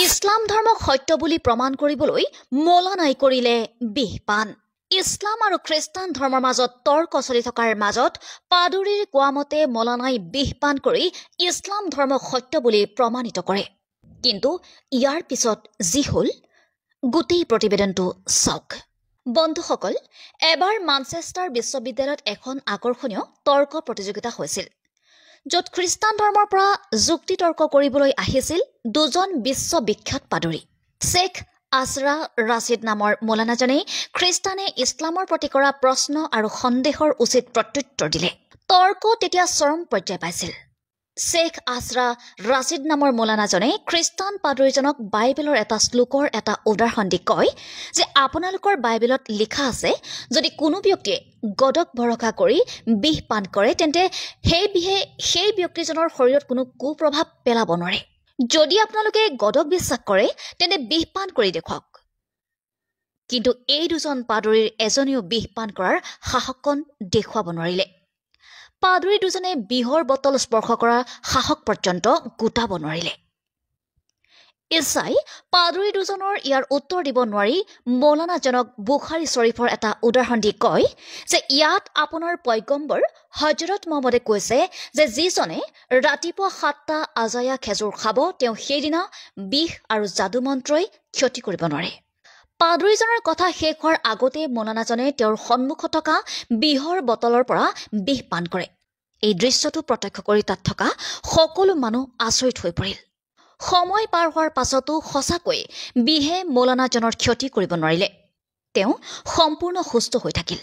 ইছলাম ধৰ্মক সত্য বুলি প্ৰমাণ কৰিবলৈ মৌলানাই কৰিলে বিহপান। ইছলাম আৰু খ্ৰীষ্টান ধৰ্মৰ মাজত তৰ্ক চলি থকাৰ মাজত পাদুৰীৰ কোৱা মতে মৌলানাই বিহপান কৰি ইছলাম ধৰ্মক সত্য বুলি প্ৰমাণিত কৰে। কিন্তু ইয়াৰ পিছত যি হ'ল গোটেই প্ৰতিবেদনটো চাওক। বন্ধুসকল, এবাৰ মানচেষ্টাৰ বিশ্ববিদ্যালয়ত এখন আকৰ্ষণীয় তৰ্ক প্ৰতিযোগিতা হৈছিল, য'ত খ্ৰীষ্টান ধৰ্মৰ পৰা যুক্তি তৰ্ক কৰিবলৈ আহিছিল দুজন বিশ্ববিখ্যাত পাদৰী। শ্বেখ আছৰা ৰাছিদ নামৰ মৌলানাজনে খ্ৰীষ্টানে ইছলামৰ প্ৰতি কৰা প্ৰশ্ন আৰু সন্দেহৰ উচিত প্ৰত্যুত্তৰ দিলে। তৰ্ক তেতিয়া চৰম পৰ্যায় পাইছিল। শ্বেখ আছৰা ৰাছিদ নামৰ মৌলানাজনে খ্ৰীষ্টান পাদৰীজনক বাইবেলৰ এটা শ্লোকৰ এটা উদাহৰণ দি কয় যে আপোনালোকৰ বাইবেলত লিখা আছে, যদি কোনো ব্যক্তিয়ে গডক ভৰসা কৰি বিষ পান কৰে তেন্তে সেই বিহে সেই ব্যক্তিজনৰ শৰীৰত কোনো কুপ্ৰভাৱ পেলাব নোৱাৰে। যদি আপোনালোকে গডক বিশ্বাস কৰে তেন্তে বিষ পান কৰি দেখুৱাওক। কিন্তু এই দুজন পাদৰীৰ এজনেও বিষ পান কৰাৰ সাহসকণ দেখুৱাব নোৱাৰিলে। পাদৰী দুজনে বিহৰ বটল স্পৰ্শ কৰাৰ সাহস পৰ্যন্ত গোটাব নোৱাৰিলে। ইছাই পাদৰী দুজনৰ ইয়াৰ উত্তৰ দিব নোৱাৰি মৌলানাজনক বুখাৰী শ্বৰীফৰ এটা উদাহৰণ দি কয় যে ইয়াত আপোনাৰ পয়গম্বৰ হজৰত মহম্মদে কৈছে যে যিজনে ৰাতিপুৱা 7টা আজায়া খেজুৰ খাব তেওঁ সেইদিনা বিষ আৰু যাদু মন্ত্ৰই ক্ষতি কৰিব নোৱাৰে। পাদৰীজনৰ কথা শেষ হোৱাৰ আগতে মৌলানাজনে তেওঁৰ সন্মুখত থকা বিহৰ বটলৰ পৰা বিষ পান কৰে। এই দৃশ্যটো প্ৰত্যক্ষ কৰি তাত থকা সকলো মানুহ আচৰিত হৈ পৰিল। সময় পাৰ হোৱাৰ পাছতো সঁচাকৈ বিহে মৌলানাজনৰ ক্ষতি কৰিব নোৱাৰিলে। তেওঁ সম্পূৰ্ণ সুস্থ হৈ থাকিল।